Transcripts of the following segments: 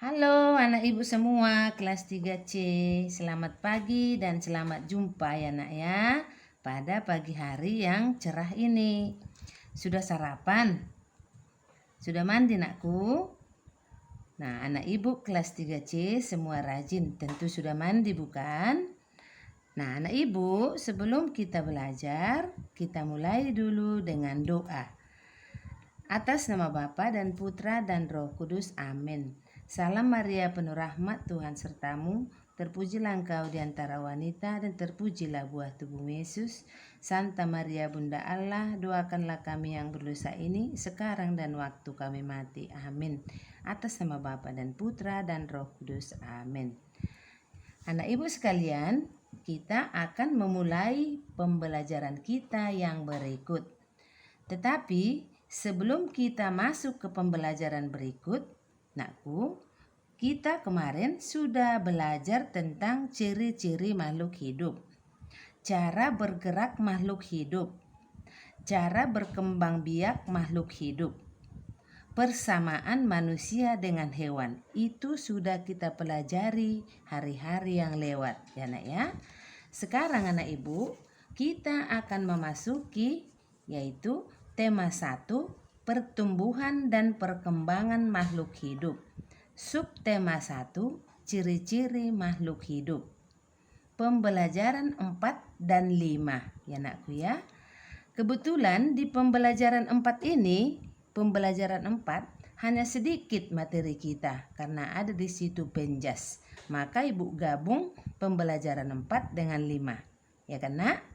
Halo anak ibu semua kelas 3C. Selamat pagi dan selamat jumpa ya nak ya, pada pagi hari yang cerah ini. Sudah sarapan? Sudah mandi nakku? Nah, anak ibu kelas 3C semua rajin, tentu sudah mandi bukan? Nah, anak ibu, sebelum kita belajar, kita mulai dulu dengan doa. Atas nama Bapa dan Putra dan Roh Kudus, amin. Salam Maria, penuh rahmat, Tuhan sertamu. Terpujilah engkau di antara wanita dan terpujilah buah tubuhmu Yesus. Santa Maria Bunda Allah, doakanlah kami yang berdosa ini sekarang dan waktu kami mati. Amin. Atas nama Bapa dan Putra dan Roh Kudus, amin. Anak ibu sekalian, kita akan memulai pembelajaran kita yang berikut. Tetapi sebelum kita masuk ke pembelajaran berikut, nakku, kita kemarin sudah belajar tentang ciri-ciri makhluk hidup, cara bergerak makhluk hidup, cara berkembang biak makhluk hidup, persamaan manusia dengan hewan. Itu sudah kita pelajari hari-hari yang lewat ya nak ya. Sekarang anak ibu, kita akan memasuki yaitu tema 1, pertumbuhan dan perkembangan makhluk hidup. Subtema 1, ciri-ciri makhluk hidup. Pembelajaran 4 dan 5 ya nakku ya. Kebetulan di pembelajaran 4 ini, pembelajaran 4 hanya sedikit materi kita karena ada di situ penjas. Maka ibu gabung pembelajaran 4 dengan 5. Ya kan nak?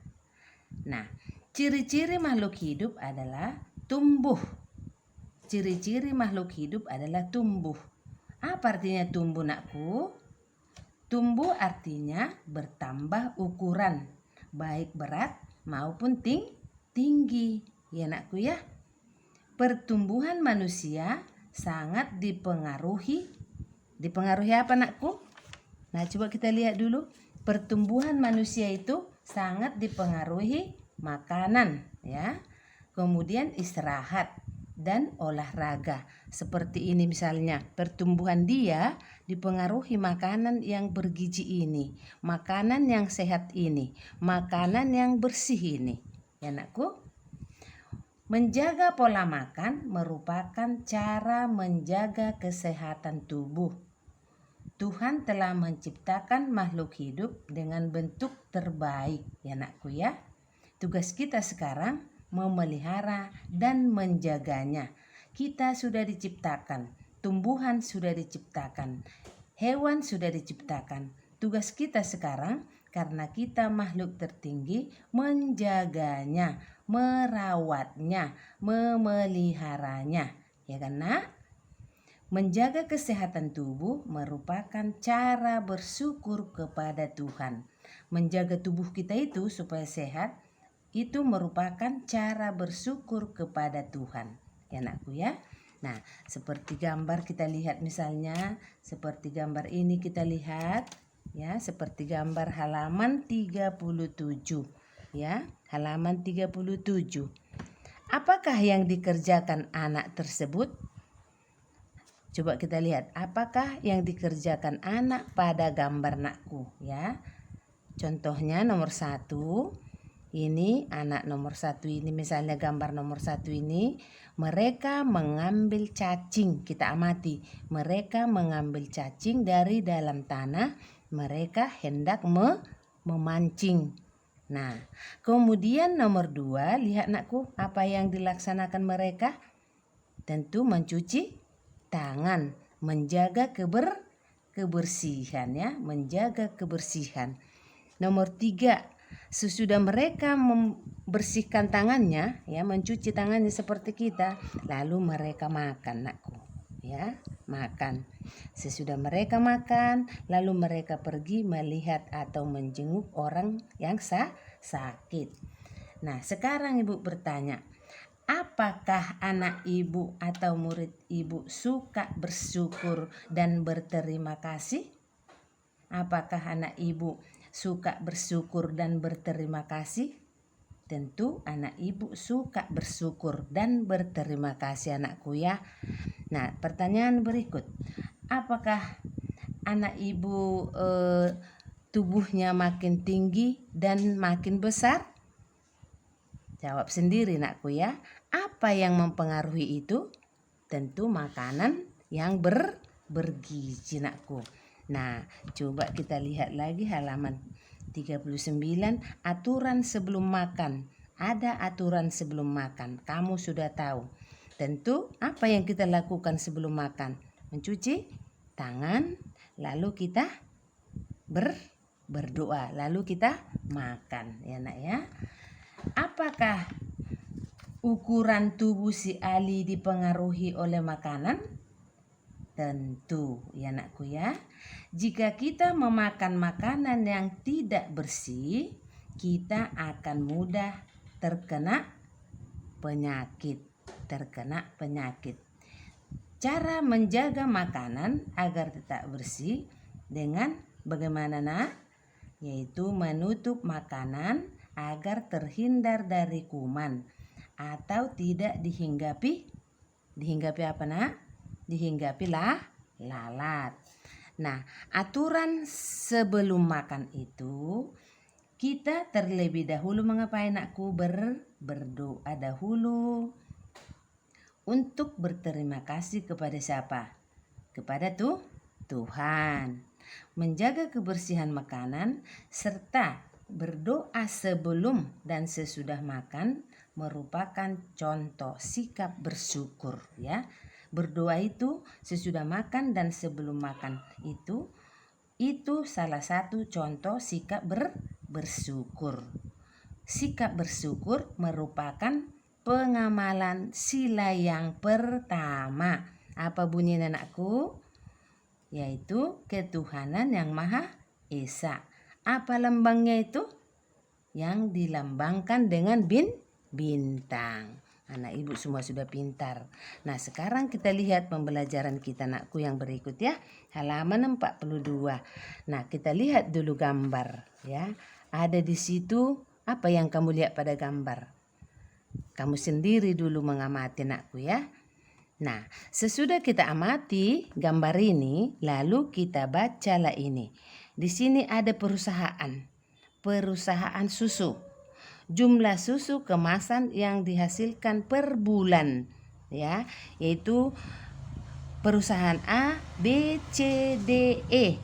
Nah, ciri-ciri makhluk hidup adalah tumbuh. Ciri-ciri makhluk hidup adalah tumbuh. Apa artinya tumbuh nakku? Tumbuh artinya bertambah ukuran, baik berat maupun tinggi. Ya nakku ya. Pertumbuhan manusia sangat dipengaruhi apa nakku? Nah, coba kita lihat dulu. Pertumbuhan manusia itu sangat dipengaruhi makanan ya. Kemudian istirahat dan olahraga. Seperti ini misalnya, pertumbuhan dia dipengaruhi makanan yang bergizi ini, makanan yang sehat ini, makanan yang bersih ini. Ya nakku? Menjaga pola makan merupakan cara menjaga kesehatan tubuh. Tuhan telah menciptakan makhluk hidup dengan bentuk terbaik ya nakku ya. Tugas kita sekarang memelihara dan menjaganya. Kita sudah diciptakan, tumbuhan sudah diciptakan, hewan sudah diciptakan. Tugas kita sekarang karena kita makhluk tertinggi menjaganya, merawatnya, memeliharanya. Ya kan nak? Menjaga kesehatan tubuh merupakan cara bersyukur kepada Tuhan. Menjaga tubuh kita itu supaya sehat, itu merupakan cara bersyukur kepada Tuhan. Ya nakku ya. Nah, seperti gambar kita lihat misalnya, seperti gambar ini kita lihat ya, seperti gambar halaman 37 ya, halaman 37. Apakah yang dikerjakan anak tersebut? Coba kita lihat, apakah yang dikerjakan anak pada gambar nakku ya. Contohnya nomor 1, ini anak nomor 1 ini, misalnya gambar nomor 1 ini, mereka mengambil cacing. Kita amati, mereka mengambil cacing dari dalam tanah, mereka hendak memancing. Nah, kemudian nomor 2, lihat nakku, apa yang dilaksanakan mereka? Tentu mencuci tangan, menjaga kebersihan ya, menjaga kebersihan. Nomor 3, sesudah mereka membersihkan tangannya ya, mencuci tangannya seperti kita, lalu mereka makan nakku ya, makan. Sesudah mereka makan, lalu mereka pergi melihat atau menjenguk orang yang sakit. Nah, sekarang ibu bertanya, apakah anak ibu atau murid ibu suka bersyukur dan berterima kasih? Apakah anak ibu suka bersyukur dan berterima kasih? Tentu anak ibu suka bersyukur dan berterima kasih anakku ya. Nah, pertanyaan berikut. apakah anak ibu tubuhnya makin tinggi dan makin besar? Jawab sendiri nakku ya. Apa yang mempengaruhi itu? Tentu makanan yang bergizi nakku. Nah, coba kita lihat lagi halaman 39, aturan sebelum makan. Ada aturan sebelum makan. Kamu sudah tahu. Tentu apa yang kita lakukan sebelum makan? Mencuci tangan, lalu kita berdoa, lalu kita makan ya nak ya. Apakah ukuran tubuh si Ali dipengaruhi oleh makanan? Tentu ya nakku ya. Jika kita memakan makanan yang tidak bersih, kita akan mudah terkena penyakit. Cara menjaga makanan agar tetap bersih dengan bagaimana nak? Yaitu menutup makanan agar terhindar dari kuman atau tidak dihinggapi apa nak? Dihinggapi lalat. Nah, aturan sebelum makan itu kita terlebih dahulu mengapain nakku? Berdoa dahulu untuk berterima kasih kepada siapa? Kepada Tuhan. Menjaga kebersihan makanan serta berdoa sebelum dan sesudah makan merupakan contoh sikap bersyukur ya. Berdoa itu sesudah makan dan sebelum makan itu salah satu contoh sikap bersyukur. Sikap bersyukur merupakan pengamalan sila yang pertama. Apa bunyi anakku? Yaitu ketuhanan yang Maha Esa. Apa lambangnya itu? Yang dilambangkan dengan bintang. Anak ibu semua sudah pintar. Nah, sekarang kita lihat pembelajaran kita nakku yang berikut ya. Halaman 42. Nah, kita lihat dulu gambar ya. Ada di situ apa yang kamu lihat pada gambar? Kamu sendiri dulu mengamati nakku ya. Nah, sesudah kita amati gambar ini, lalu kita bacalah ini. Di sini ada perusahaan susu. Jumlah susu kemasan yang dihasilkan per bulan ya, yaitu perusahaan A, B, C, D, E.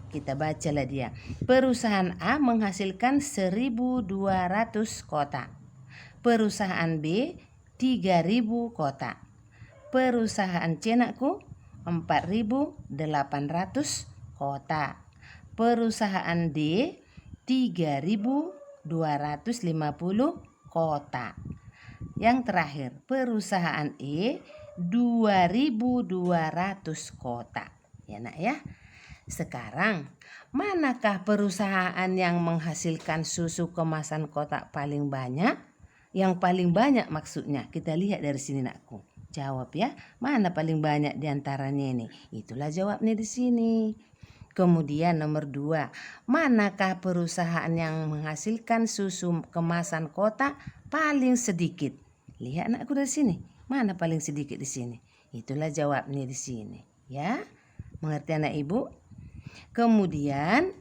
Kita bacalah dia. Perusahaan A menghasilkan 1.200 kotak. Perusahaan B 3.000 kotak. Perusahaan C nakku 4.800 kotak. Perusahaan D 3.250 kotak. Yang terakhir perusahaan E 2.200 kotak. Ya nak ya. Sekarang manakah perusahaan yang menghasilkan susu kemasan kotak paling banyak? Yang paling banyak maksudnya kita lihat dari sini nakku. Jawab ya, mana paling banyak diantaranya ini? Itulah jawabnya di sini. Kemudian nomor 2, manakah perusahaan yang menghasilkan susu kemasan kotak paling sedikit? Lihat anakku dari sini, mana paling sedikit di sini? Itulah jawabnya di sini. Ya, mengerti anak ibu? Kemudian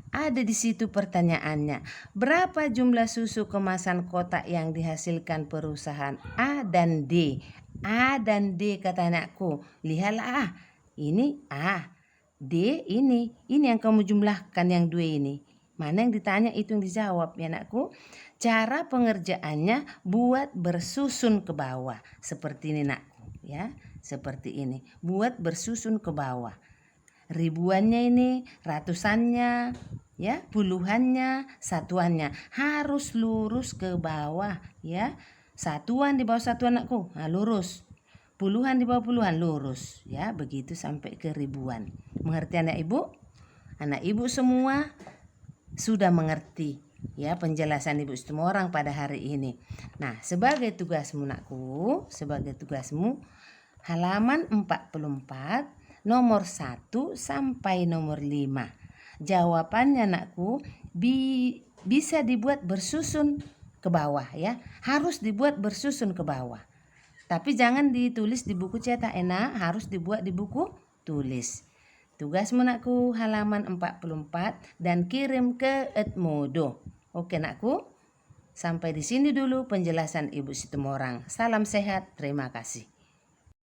ada di situ pertanyaannya, berapa jumlah susu kemasan kotak yang dihasilkan perusahaan A dan D? A dan D kata anakku. Lihatlah A. Ini A. D ini yang kamu jumlahkan yang 2 ini. Mana yang ditanya itu yang dijawab ya anakku. Cara pengerjaannya buat bersusun ke bawah. Seperti ini nakku ya. Seperti ini. Buat bersusun ke bawah. Ribuannya ini, ratusannya, ya, puluhannya, satuannya harus lurus ke bawah ya. Satuan di bawah satuan anakku, nah, lurus. Puluhan di bawah puluhan lurus ya, begitu sampai ke ribuan. Mengerti anak ibu? Anak ibu semua sudah mengerti ya penjelasan ibu semua orang pada hari ini. Nah, sebagai tugasmu nakku, sebagai tugasmu halaman 44 nomor 1 sampai nomor 5. Jawabannya nakku bisa dibuat bersusun ke bawah ya. Harus dibuat bersusun ke bawah. Tapi jangan ditulis di buku cetak enak, harus dibuat di buku tulis. Tugasmu nakku halaman 44 dan kirim ke Edmodo. Oke nakku, sampai di sini dulu penjelasan Ibu Situmorang. Salam sehat, terima kasih.